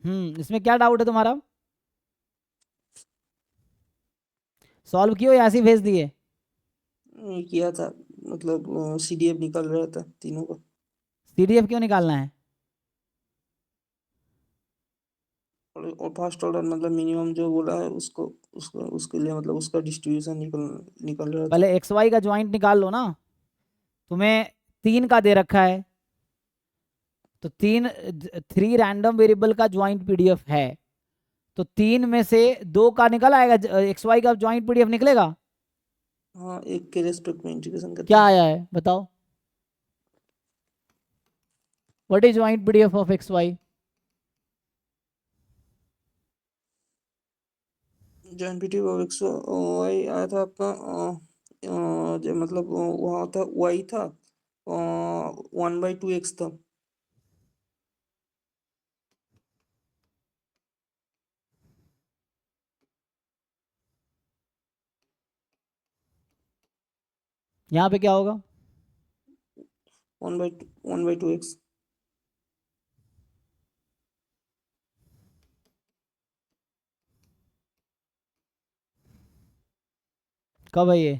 इसमें क्या डाउट है तुम्हारा? सॉल्व किए हो या ऐसे ही भेज दिए? किया था, मतलब CDF निकाल रहा था तीनों का। सीडीएफ क्यों निकालना है? और फर्स्ट ऑर्डर मतलब मिनिमम जो बोला है उसको, उसके लिए मतलब उसका डिस्ट्रीब्यूशन निकल रहा था। पहले एक्स वाई का ज्वाइंट निकाल लो ना। तुम्हें 3 का दे रखा है, तो 3 रैंडम वेरिएबल का ज्वाइंट पीडीएफ है, तो 3 में से 2 का निकल आएगा, एक्स वाई का ज्वाइंट पीडीएफ निकलेगा। हाँ, एक के रेस्पेक्ट में इंटीग्रेशन करते क्या हैं। आया है बताओ? What is joint PDF of X Y? Joint PDF of X Y आया था आपका, जो मतलब वहाँ था वाई था 1/2x था। यहाँ पे क्या होगा? 1/2x। कब है ये?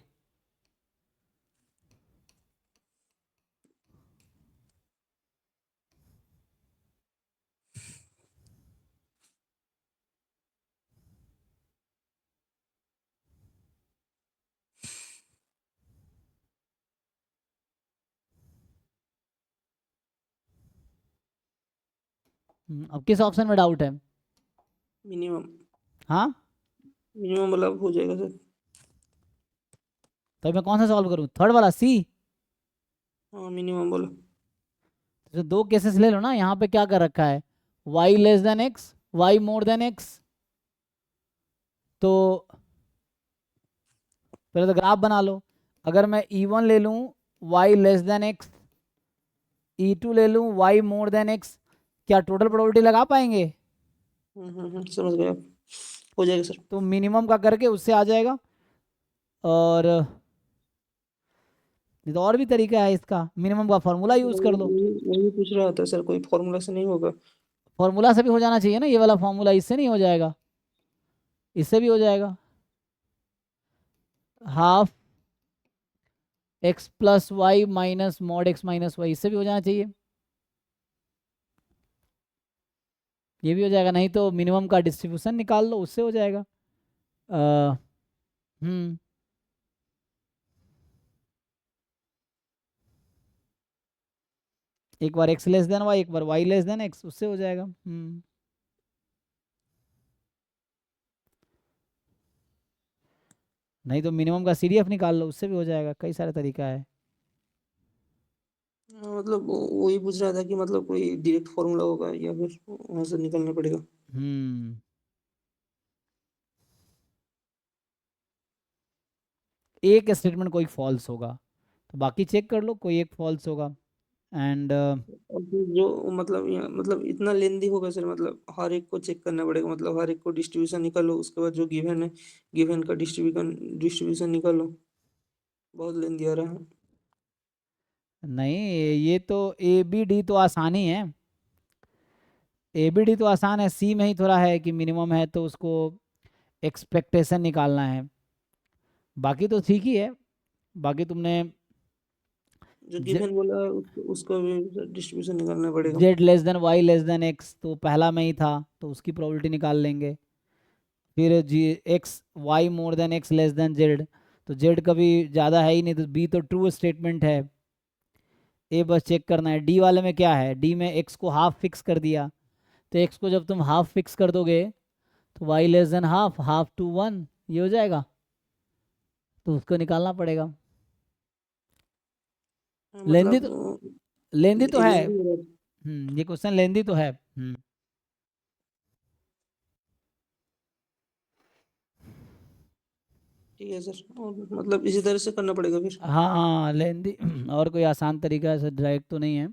अब किस ऑप्शन में डाउट है? मिनिमम। हाँ, मिनिमम मतलब हो जाएगा सर। तो मैं कौन सा सॉल्व करूँ, थर्ड वाला सी? हाँ, मिनिमम बोलो। तो 2 केसेस ले लो ना, यहाँ पे क्या कर रखा है, y less than X, Y more than X. तो पहले तो ग्राफ बना लो। अगर मैं E1 ले लूँ y less than x, E2 ले लूँ y मोर देन एक्स, क्या टोटल प्रोबेबिलिटी लगा पाएंगे? समझ गए आप। हो जाएगा सर। तो मिनिमम का करके उससे आ जाएगा। और नहीं तो और भी तरीका है इसका, मिनिमम का फॉर्मूला यूज कर लो। वही वही पूछ रहा था सर, कोई फॉर्मूला से नहीं होगा? फॉर्मूला से भी हो जाना चाहिए ना, ये वाला फॉर्मूला, इससे नहीं हो जाएगा? इससे भी हो जाएगा। Half X plus Y minus mod X minus Y, इससे भी हो जाना चाहिए। ये भी हो जाएगा, नहीं तो मिनिमम का डिस्ट्रीब्यूशन निकाल लो, उससे हो जाएगा। अ, हम्म एक बार एक्स लेस देन वाई, एक बार वाई लेस देन एक्स, उससे हो जाएगा। नहीं तो मिनिमम का सीडीएफ निकाल लो, उससे भी हो जाएगा, कई सारे तरीका है। मतलब वही पूछ रहा था कि मतलब कोई डायरेक्ट फॉर्मूला होगा या फिर वहां से निकलना पड़ेगा। हम्म एक स्टेटमेंट कोई फॉल्स होगा, तो बाकी चेक कर लो, कोई एक फॉल्स होगा। एंड और फिर जो मतलब मतलब इतना लेंदी होगा सर, मतलब हर एक को चेक करना पड़ेगा, मतलब हर एक को डिस्ट्रीब्यूशन निकालो, उसके बाद जो गिवन है गिवन का डिस्ट्रीब्यूशन निकालो। बहुत लेंदी आ रहा है। नहीं, ये तो ए बी डी तो आसानी है, ए बी डी तो आसान है, सी में ही थोड़ा है कि मिनिमम है तो उसको एक्सपेक्टेशन निकालना है। बाकी तो ठीक ही है। बाकी तुमने जो गिवन बोला है उसका भी डिस्ट्रीब्यूशन निकालना पड़ेगा। Z less than Y less than X, तो पहला में ही था, तो उसकी प्रोबेबिलिटी निकाल लेंगे। फिर G X Y more than X less than Z, तो जेड कभी ज़्यादा है ही नहीं, तो बी तो ट्रू स्टेटमेंट है। ए बस चेक करना है, डी वाले में क्या है, डी में एक्स को हाफ फिक्स कर दिया, तो एक्स को जब तुम हाफ फिक्स कर दोगे तो Y less than half, half to one, ये हो जाएगा, तो उसको निकालना पड़ेगा। लेंदी तो, मतलब लेंदी तो है। लेंदी हो रहा है। ये क्वेश्चन लेंदी तो है। ठीक है सर, और मतलब इसी तरह से करना पड़ेगा फिर। हाँ हाँ लेंदी और कोई आसान तरीका ऐसा डायरेक्ट तो नहीं है,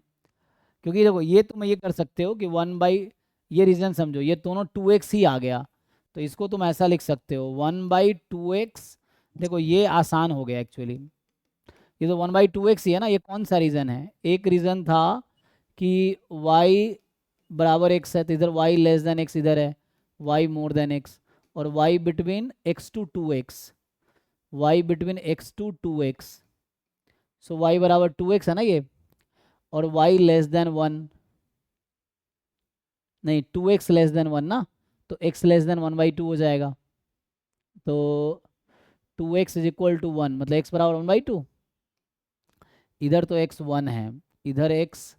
क्योंकि देखो ये तुम ये कर सकते हो कि 1 बाई, ये रीजन समझो, ये दोनों 2x ही आ गया, तो इसको तुम ऐसा लिख सकते हो 1/2x। देखो ये आसान हो गया एक्चुअली, ये तो 1/2x ही है ना, ये कौन सा रीज़न है, एक रीज़न था कि y बराबर x है तो इधर y लेस देन x इधर है, y मोर देन x, और y between x to 2x, y between x to 2x, so y बराबर 2x है ना ये, और y लेस देन 1, नहीं 2x लेस देन 1 ना, तो x लेस देन 1/2 हो जाएगा, तो 2x इज इक्वल टू 1, मतलब x बराबर 1/2, इधर तो x 1 है, इधर x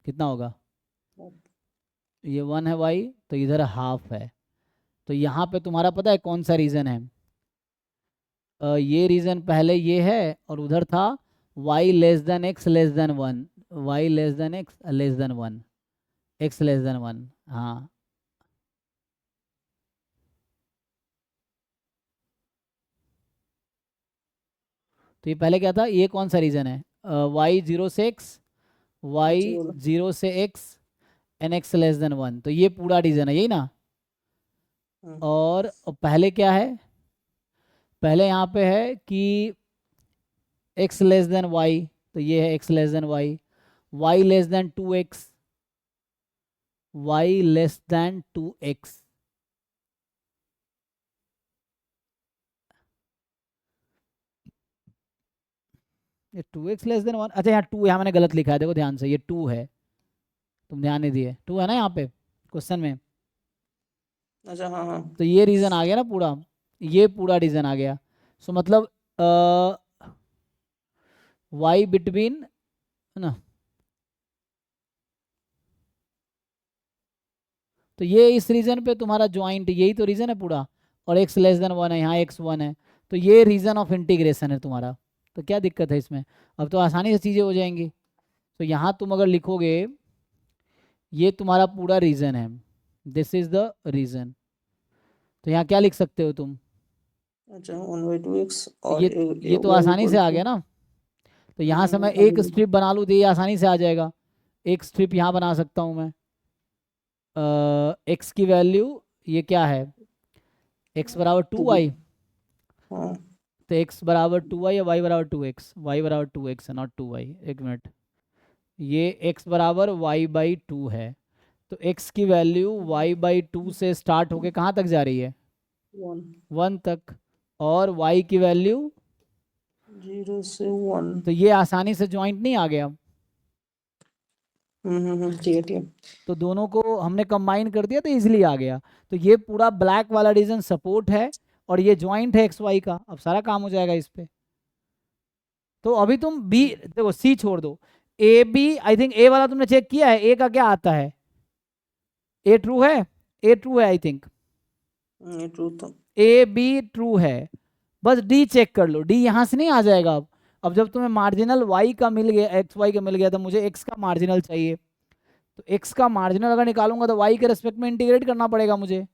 कितना होगा, ये 1 है y, तो इधर हाफ है, तो यहाँ पे तुम्हारा पता है कौन सा रीज़न है, ये रीज़न पहले ये है, और उधर था y less then x less than 1, y less then x less than 1, x less than 1, हाँ तो ये पहले क्या था, ये कौन सा रीज़न है, y 0 से x, y अच्छा बोलो। 0 से x and x less than 1, तो ये पूरा रीज़न है, यही ना, और पहले क्या है, पहले यहाँ पे है कि x लेस देन y, तो ये है x less then y, y less then 2x, y less then 2x, ये 2x लेस देन 1, अच्छा यहाँ 2, यहाँ मैंने गलत लिखा है, देखो ध्यान से, ये 2 है, तुम ध्यान नहीं दिए, 2 है ना यहाँ पे क्वेश्चन में, अच्छा हाँ हाँ। तो ये रीज़न आ गया ना पूरा, ये पूरा रीज़न आ गया, सो मतलब y बिटवीन, है ना, तो ये इस रीजन पे तुम्हारा ज्वाइंट, यही तो रीजन है पूरा, और x लेस देन 1 है, यहाँ x 1 है, तो ये रीजन ऑफ इंटीग्रेशन है तुम्हारा, तो क्या दिक्कत है इसमें, अब तो आसानी से चीज़ें हो जाएंगी, तो यहाँ तुम अगर लिखोगे ये तुम्हारा पूरा रीजन है, दिस इज द रीजन, तो यहाँ क्या लिख सकते हो तुम, अच्छा 1/2x तो और ये तो y आसानी से इक्वल आ टू, गया ना, तो यहाँ से मैं अभी एक स्ट्रिप बना लूँ तो ये आसानी से आ जाएगा, एक स्ट्रिप यहाँ बना सकता हूँ मैं, x की वैल्यू ये क्या है, x बराबर 2y, हाँ तो x बराबर 2y या y बराबर 2x, y बराबर 2x है नॉट 2y, एक मिनट, ये x बराबर y/2 है, तो x की वैल्यू y/2 से स्टार्ट होके कहाँ तक जा रही है, 1 1 तक, और y की वैल्यू, 0 से 1। तो ये आसानी से ज्वाइंट नहीं आ गया, ठीक है ठीक है। तो दोनों को हमने कंबाइन कर दिया तो इजीली आ गया, तो ये पूरा ब्लैक वाला रीजन सपोर्ट है, और ये ज्वाइंट है एक्स वाई का, अब सारा काम हो जाएगा इस पे, तो अभी तुम बी देखो, सी छोड़ दो, ए बी, आई थिंक ए वाला तुमने चेक किया है, ए का क्या आता है, ए ट्रू है, ए ट्रू है आई थिंक, ये ट्रू था। ए बी ट्रू है, बस डी चेक कर लो, डी यहाँ से नहीं आ जाएगा, अब जब तुम्हें मार्जिनल वाई का मिल गया, एक्स वाई का मिल गया, तो मुझे एक्स का मार्जिनल चाहिए, तो एक्स का मार्जिनल अगर निकालूंगा तो वाई के रेस्पेक्ट में इंटीग्रेट करना पड़ेगा मुझे,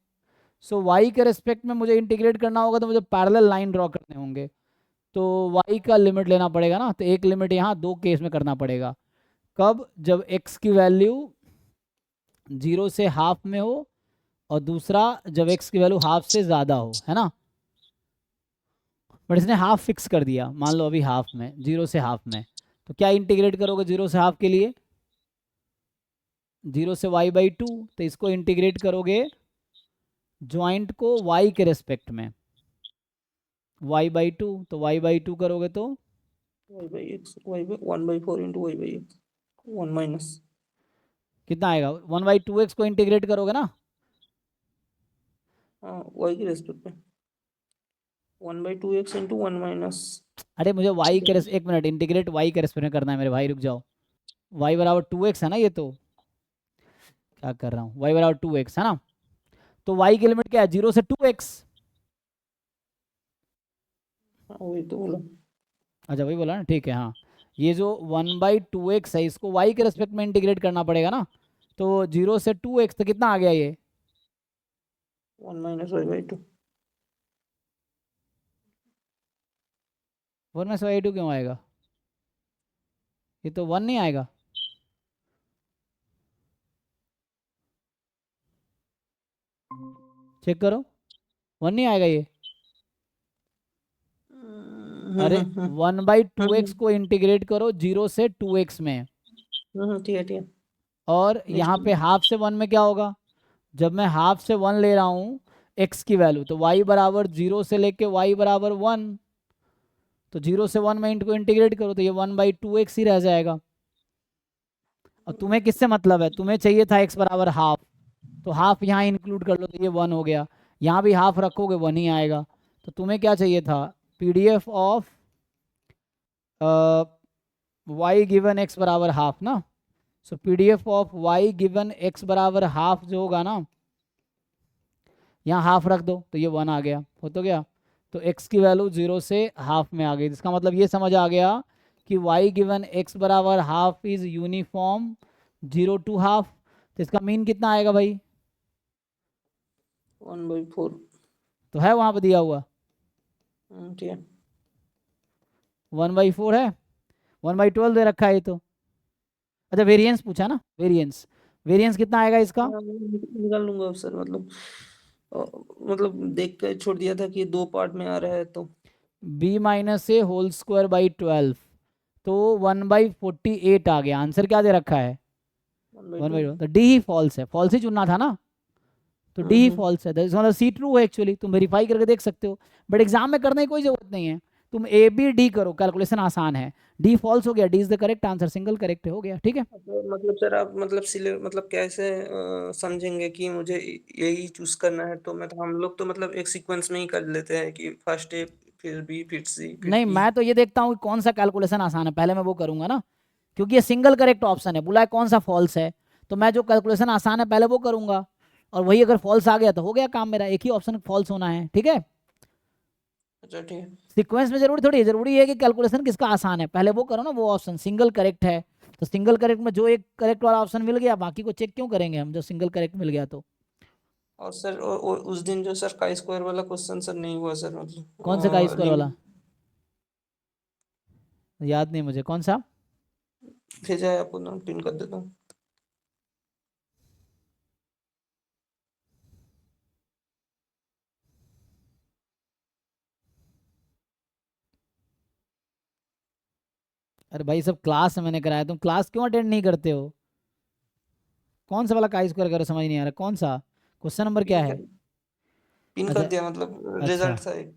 सो वाई के रेस्पेक्ट में मुझे इंटीग्रेट करना होगा तो मुझे पैरेलल लाइन ड्रॉ करने होंगे, तो वाई का लिमिट लेना पड़ेगा ना, तो एक लिमिट यहाँ दो केस में करना पड़ेगा, कब, जब एक्स की वैल्यू 0 से हाफ में हो, और दूसरा जब एक्स की वैल्यू हाफ से ज़्यादा हो, है ना, बट इसने हाफ फिक्स कर दिया, मान लो अभी हाफ में, 0 से हाफ में, तो क्या इंटीग्रेट करोगे 0 से हाफ के लिए, 0 से y/2, तो इसको इंटीग्रेट करोगे ज्वाइंट को y के रेस्पेक्ट में, y/2, तो y/2 करोगे तो y/x, 1/4 इंटू y/x, 1 माइनस, कितना आएगा, 1/2x को इंटीग्रेट करोगे ना, हाँ y के रेस्पेक्ट पे 1/2x इंटू 1 माइनस। अरे मुझे y के एक मिनट, इंटीग्रेट y के रेस्पेक्ट में करना है मेरे भाई, रुक जाओ, y बराबर 2x है ना, ये तो क्या कर रहा हूँ, y बराबर 2x है ना, तो y की लिमिट क्या है, 0 से 2x, हाँ वही तो बोला। अच्छा वही बोला ना, ठीक है, हाँ, ये जो 1/2x है इसको y के रेस्पेक्ट में इंटीग्रेट करना पड़ेगा ना, तो 0 से 2x, तो कितना आ गया ये, 1 माइनस y/2। 1/2 क्यों आएगा, ये तो 1 नहीं आएगा, चेक करो, 1 नहीं आएगा ये, अरे हम्म 1/2x को इंटीग्रेट करो 0 से 2x में, ठीक है ठीक है। और यहाँ पे हाफ से 1 में क्या होगा, जब मैं हाफ से 1 ले रहा हूँ x की वैल्यू, तो y बराबर 0 से लेके y बराबर 1, तो 0 से 1 में इनको इंटीग्रेट करो तो ये 1/2x ही रह जाएगा। और तुम्हें किससे मतलब है, तुम्हें चाहिए था x बराबर हाफ, तो हाफ यहाँ इंक्लूड कर लो तो ये 1 हो गया, यहाँ भी हाफ रखोगे 1 ही आएगा। तो तुम्हें क्या चाहिए था, PDF of y given x बराबर हाफ ना। सो PDF of y given x बराबर हाफ जो होगा ना, यहाँ हाफ रख दो तो ये 1 आ गया, हो तो गया। तो x की वैल्यू 0 से हाफ में आ गई, जिसका मतलब ये समझ आ गया कि y गिवन x बराबर half is uniform 0 to half. तो इसका मीन कितना आएगा भाई, 1/4। तो है वहाँ पर दिया हुआ ठीक है। 1/4 है, 1/12 दे रखा है ये तो। अच्छा वेरिएंस पूछा ना, वेरिएंस, वेरिएंस कितना आएगा इसका, हाँ, निकाल लूंगा सर, मतलब मतलब देख कर छोड़ दिया था कि 2 पार्ट में आ रहा है तो b minus A whole square by 12, तो 1/48 आ गया। आंसर क्या दे रखा है 1/2। 1/12, तो डी ही फॉल्स है, फॉल्स ही चुनना था ना, तो डी ही फॉल्स है, इसका मतलब सी ट्रू है एक्चुअली, तुम वेरीफाई करके देख सकते हो, बट एग्जाम में करने की कोई जरूरत नहीं है, तुम ए बी डी करो, कैलकुलेशन आसान है। डी फॉल्स हो गया, D is the correct answer, single correct हो गया, ठीक है। तो मतलब सर आप मतलब मतलब कैसे समझेंगे कि मुझे यही चूज करना है, तो मैं तो हम लोग तो मतलब एक सीक्वेंस में ही कर लेते हैं कि फर्स्ट ए फिर बी फिर सी फिर नहीं ई। मैं तो ये देखता हूँ कि कौन सा कैलकुलेशन आसान है, पहले मैं वो करूंगा ना, क्योंकि ये सिंगल करेक्ट ऑप्शन है, बोला है कौन सा फॉल्स है, तो मैं जो कैलकुलेशन आसान है पहले वो करूंगा, और वही अगर फॉल्स आ गया तो हो गया काम मेरा, एक ही ऑप्शन फॉल्स होना है, ठीक है। अच्छा ठीक है। सीक्वेंस में जरूरी थोड़ी है, जरूरी है कि कैलकुलेशन किसका आसान है पहले वो करो ना, वो ऑप्शन सिंगल करेक्ट है, तो सिंगल करेक्ट में जो एक करेक्ट वाला ऑप्शन मिल गया बाकी को चेक क्यों करेंगे हम, जो सिंगल करेक्ट मिल गया तो। और सर उस दिन जो सर का स्क्वायर वाला क्वेश्चन सर नहीं हुआ सर, कौन सा का स्क्वायर वाला, लिमिट याद नहीं मुझे कौन सा। भेजा है आपको, नाम पिन कर देता हूँ। अरे भाई सब क्लास में मैंने कराया, तुम क्लास क्यों अटेंड नहीं करते हो, कौन सा वाला का स्क्वायर करो, समझ नहीं आ रहा कौन सा, क्वेश्चन नंबर क्या पिन है। कर पिन कर अच्छा दिया, मतलब अच्छा, रिजल्ट था एक।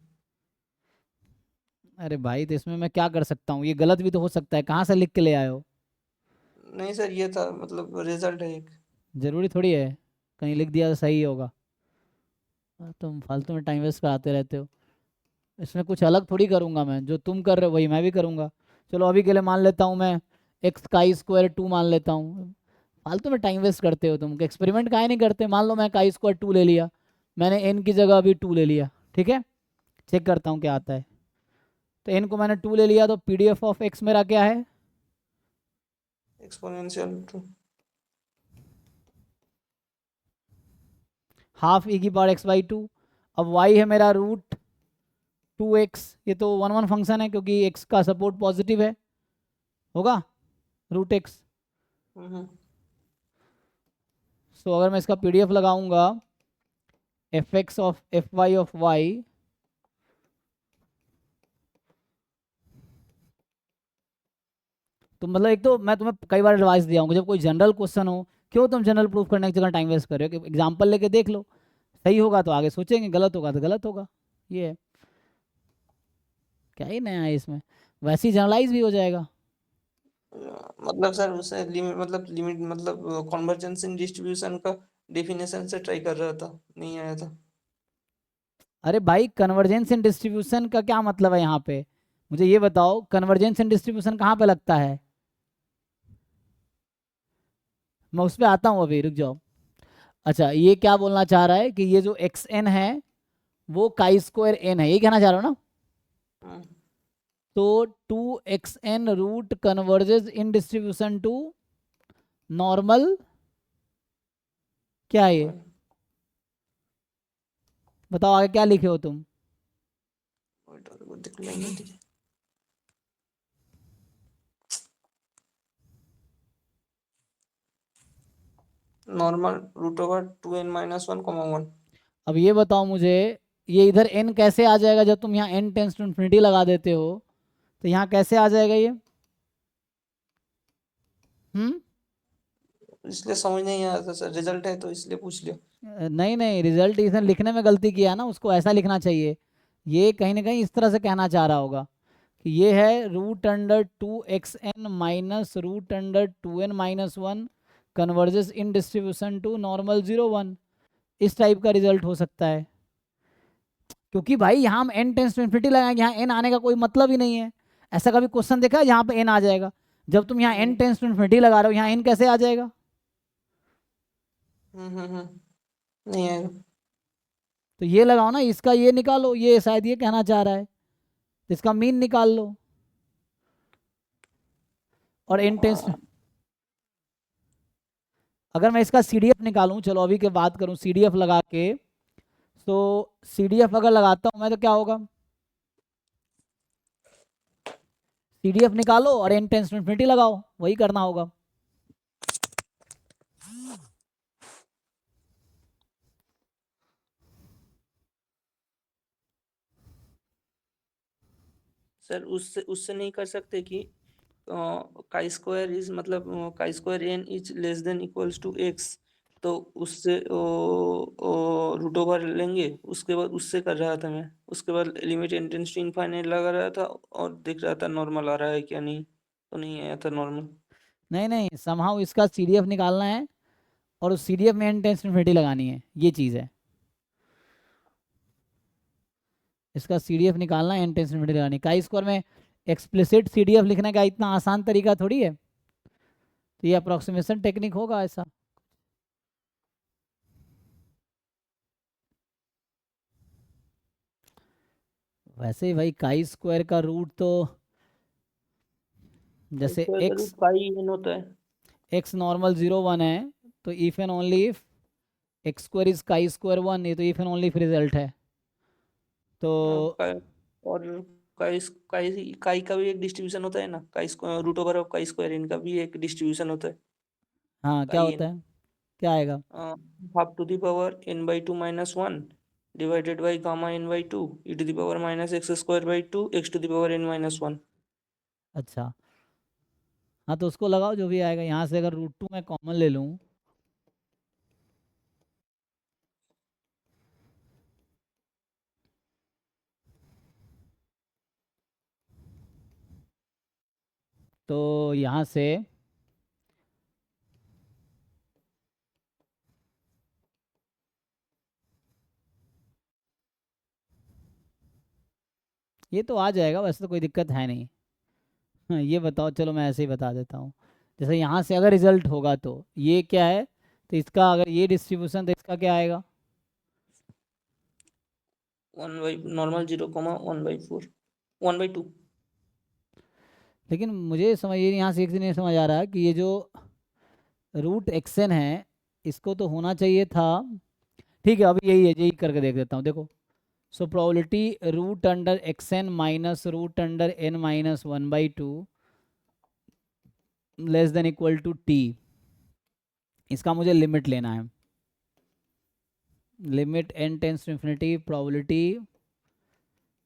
अरे भाई तो इसमें मैं क्या कर सकता हूँ, ये गलत भी तो हो सकता है, कहाँ से लिख के ले आए हो, नहीं सर ये था, मतलब रिजल्ट है एक। जरूरी थोड़ी है कहीं लिख दिया तो सही होगा। तुम फालतू में टाइम वेस्ट कराते रहते हो, इसमें कुछ अलग थोड़ी करूंगा मैं, जो तुम कर रहे हो वही मैं भी करूंगा। चलो अभी के लिए मान लेता हूँ मैं एक्स का स्क्वायर 2 मान लेता हूँ, फालतू में टाइम वेस्ट करते हो तुम, एक्सपेरिमेंट काहे नहीं करते। मान लो मैं का स्क्वायर 2 ले लिया, मैंने एन की जगह अभी 2 ले लिया, ठीक है, चेक करता हूँ क्या आता है। तो एन को मैंने 2 ले लिया, तो PDF ऑफ एक्स मेरा क्या है, एक्सपोनेंशियल टू हाफ ई की पावर x/2। अब y है मेरा √2x, ये तो 1 1 फंक्शन है क्योंकि x का सपोर्ट पॉजिटिव है, होगा √x। सो अगर मैं इसका PDF लगाऊंगा, fx of fy of y, तो मतलब एक तो मैं तुम्हें कई बार एडवाइस दिया हूँ, जब कोई जनरल क्वेश्चन हो, क्यों तुम जनरल प्रूफ करने की जगह टाइम वेस्ट कर रहे हो, कि एग्जाम्पल लेके देख लो, सही होगा तो आगे सोचेंगे, गलत होगा तो गलत होगा, ये है, क्या ही नया है इसमें, वैसे ही जनरलाइज भी हो जाएगा। मतलब सर उसे लिमिट मतलब कन्वर्जेंस इन डिस्ट्रीब्यूशन का डेफिनेशन से ट्राई कर रहा था, नहीं आया था। अरे भाई कन्वर्जेंस इन डिस्ट्रीब्यूशन का क्या मतलब है यहाँ पे, मुझे ये बताओ कन्वर्जेंस इन डिस्ट्रीब्यूशन कहाँ पे लगता है, मैं उस पर आता हूँ अभी, रुक जाओ। अच्छा ये क्या बोलना चाह रहा है कि ये जो xn है वो काई स्क्वायर n है, ये कहना चाह रहा हो ना। हम्म, तो 2xn root converges in distribution to normal, क्या है ये, वही। बताओ आगे क्या लिखे हो तुम। वही तो वो दिख लेंगे, ठीक है। नॉर्मल √2n-1, अब ये बताओ मुझे, ये इधर n कैसे आ जाएगा, जब तुम यहाँ n टेंस टू इन्फिनिटी लगा देते हो, तो यहाँ कैसे आ जाएगा ये, हम्म इसलिए समझ नहीं आया था सर, रिजल्ट है तो इसलिए पूछ लिया। नहीं नहीं, रिजल्ट इसने लिखने में गलती किया ना, उसको ऐसा लिखना चाहिए। ये कहीं ना कहीं इस तरह से कहना चाह रहा होगा कि ये है √2xn minus √2n-1 converges in distribution to normal 0 1। इस टाइप का रिजल्ट हो सकता है, क्योंकि भाई यहाँ हम n टेंस टू इन्फिनिटी लगाएंगे, यहाँ n आने का कोई मतलब ही नहीं है। ऐसा कभी क्वेश्चन देखा है यहाँ पे n आ जाएगा? जब तुम यहाँ n टेंस टू इन्फिनिटी लगा रहे हो, यहाँ n कैसे आ जाएगा? नहीं आएगा। तो ये लगाओ ना, इसका ये निकालो, ये शायद ये कहना चाह रहा है, तो इसका मीन निकाल लो। और n टेंस, अगर मैं इसका CDF निकालूं, चलो अभी के बात करूं CDF लगा के, तो CDF अगर लगाता हूं मैं तो क्या होगा? CDF निकालो और n टेंस टू इन्फिनिटी लगाओ, वही करना होगा। सर उससे उससे नहीं कर सकते कि काई स्क्वायर इज मतलब chi square N is less than equals to X, तो उससे रूट ओवर लेंगे, उसके बाद उससे कर रहा था मैं, उसके बाद लिमिट इंटेंस टू इनफाइनाइट लगा रहा था और देख रहा था नॉर्मल आ रहा है क्या नहीं, तो नहीं आया था नॉर्मल। नहीं नहीं, समहाउ इसका CDF निकालना है और उस CDF में n टेंस टू इन्फिनिटी लगानी है, ये चीज़ है। इसका CDF निकालना है, n टेंस टू इन्फिनिटी लगानी है। काई स्क्वायर में एक्सप्लिसिट CDF लिखने का इतना आसान तरीका थोड़ी है, तो ये अप्रोक्सीमेशन टेक्निक होगा ऐसा। वैसे ही भाई काई स्क्वायर का रूट तो जैसे स्क्वायर का रूट काई एन होता है। x नॉर्मल 0 1 है, तो if and only if x square is chi square 1, ये तो if and only if result है। तो काई और काई काई काई का भी एक डिस्ट्रीब्यूशन होता है ना, chi square root over of chi square, इनका भी एक डिस्ट्रीब्यूशन होता है हाँ, क्या काई होता एन, है, क्या आएगा? Half to the power n/2 - 1 divided by gamma n/2 e to the power -x²/2 x to the power n-1। अच्छा, हाँ तो उसको लगाओ जो भी आएगा। यहाँ से अगर √2 मैं कॉमन ले लूँ, तो यहाँ से ये तो आ जाएगा, वैसे तो कोई दिक्कत है नहीं। हाँ, ये बताओ, चलो मैं ऐसे ही बता देता हूँ। जैसे यहाँ से अगर रिजल्ट होगा तो ये क्या है, तो इसका अगर ये डिस्ट्रीब्यूशन, तो इसका क्या आएगा? 1/(नॉर्मल 0, 1/4 1/2)। लेकिन मुझे समझ ये यहाँ से एक चीज़ नहीं समझ आ रहा कि ये जो √xn है, इसको तो होना चाहिए था। ठीक है, अभी यही है, यही करके देख देता हूँ, देखो। So probability √xn minus √n-1/2 less than equal to t, इसका मुझे लिमिट लेना है। Limit n tends to infinity probability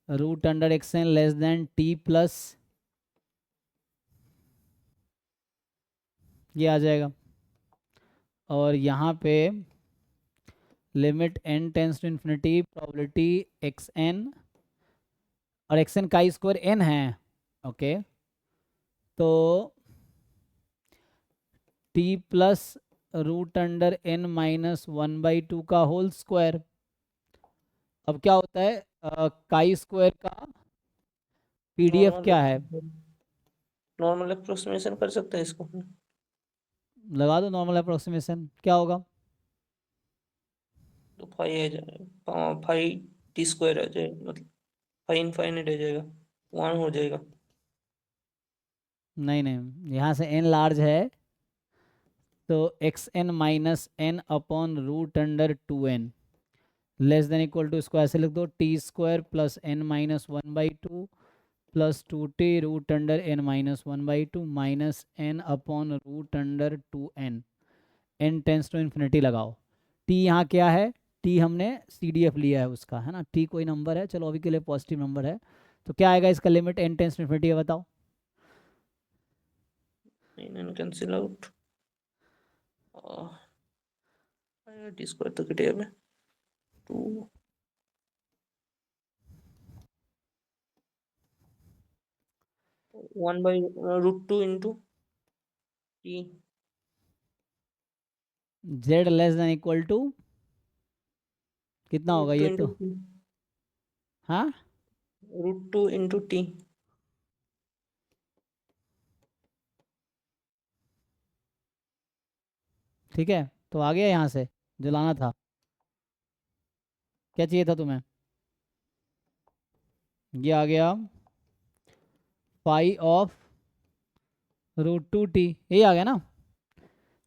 √xn less than t plus, ये आ जाएगा। और यहाँ पे limit n tends to infinity probability xn, और xn का स्क्वायर n है, ओके, तो t प्लस √n-1/2 का होल स्क्वायर। अब क्या होता है, काई स्क्वायर का PDF नॉर्मल क्या है? नॉर्मल अप्रोक्सीमेशन कर सकते हैं इसको। लगा दो नॉर्मल अप्रोक्सीमेशन, क्या होगा? तो फाइव आ जाएगा, 5t² आ जाएगा, मतलब 5 इनफाइनाइट आ जाएगा, 1 हो जाएगा। नहीं नहीं, यहाँ से n लार्ज है, तो xn minus n upon √2n less than equal to, इसको ऐसे लिख दो, t² plus n-1/2 plus 2t √n-1/2 minus n upon √2n। n tends to infinity लगाओ। t यहाँ क्या है? t हमने CDF लिया है उसका, है ना, t कोई नंबर है, चलो अभी के लिए पॉजिटिव नंबर है, तो क्या आएगा इसका limit n tends to infinity है, बताओ। Cancel out. टी स्क्वायर तो कटेगा में 2 1/√2 into T Z less than equal to कितना होगा ये तो? हाँ √2 इंटू टी। ठीक है, तो आ गया यहाँ से जो लाना था। क्या चाहिए था तुम्हें? ये आ गया फाई ऑफ √2t, यही आ गया ना? हाँ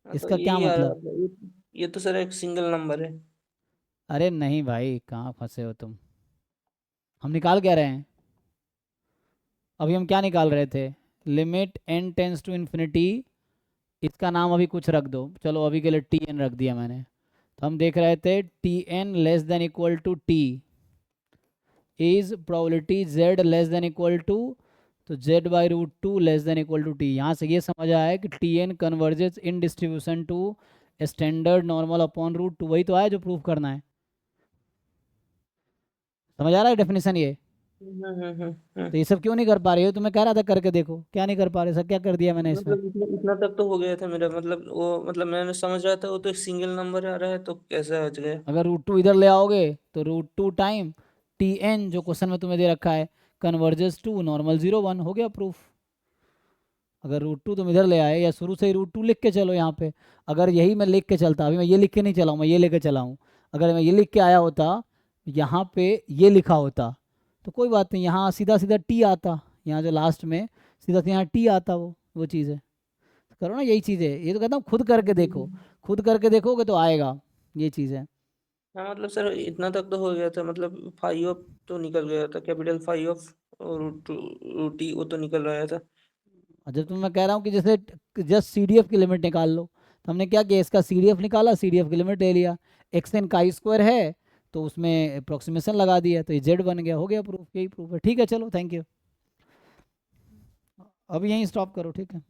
तो इसका क्या यही आ रहा मतलब? है। ये तो सर एक सिंगल नंबर है। अरे नहीं भाई, कहाँ फंसे हो तुम? हम निकाल क्या रहे हैं? अभी हम क्या निकाल रहे थे? Limit n tends to infinity, इसका नाम अभी कुछ रख दो, चलो अभी के लिए टी एन रख दिया मैंने। तो हम देख रहे थे T N less than equal to T is probability z less than equal to, तो z/√2 less than equal to T. यहाँ से ये समझ आया कि T N converges in distribution to standard normal upon √2, वही तो आया जो प्रूफ करना है। समझ आ रहा है डेफिनेशन ये? तो ये सब क्यों नहीं कर पा रहे हो? तुम्हें कह रहा था करके देखो, क्या नहीं कर पा रहे? सब क्या कर दिया मैंने इसमें? मतलब इतना तक तो हो गया था मेरा, मतलब वो मतलब मैंने समझ रहा था वो तो एक सिंगल नंबर आ रहा है तो कैसे बच गया। अगर √2 इधर ले आओगे तो √2 टाइम टी एन जो क्वेश्चन में तुम्हें दे रखा है कन्वर्जेस टू नॉर्मल 0 1, हो गया प्रूफ। अगर √2 तुम इधर ले आए, या शुरू से ही √2 लिख के चलो यहाँ पे। अगर यही मैं लिख के चलता, अभी मैं ये लिख के नहीं चला हूँ, मैं ये लेके चला हूँ। अगर मैं ये लिख के आया होता, यहाँ पे ये लिखा होता, तो कोई बात नहीं, यहाँ सीधा सीधा टी आता, यहाँ जो लास्ट में सीधा सीधा यहाँ टी आता, वो चीज़ है। करो ना, यही चीज़ है, ये तो कहता हूँ खुद करके देखो। खुद करके देखोगे तो आएगा, ये चीज़ है। हाँ मतलब सर इतना तक तो हो गया था, मतलब फाइव ऑफ तो निकल गया था, कैपिटल फाइव ऑफ और √2 वो तो निकल रहा था। और जब तुम मैं कह रहा हूँ कि जैसे जस्ट CDF की लिमिट निकाल लो, तो हमने क्या किया, इसका CDF निकाला, CDF की लिमिट ले लिया, एक्स एन का स्क्वायर है तो उसमें अप्रोक्सीमेशन लगा दिया, तो ये जेड बन गया, हो गया प्रूफ, यही प्रूफ है। ठीक है चलो, थैंक यू। अब यहीं स्टॉप करो, ठीक है।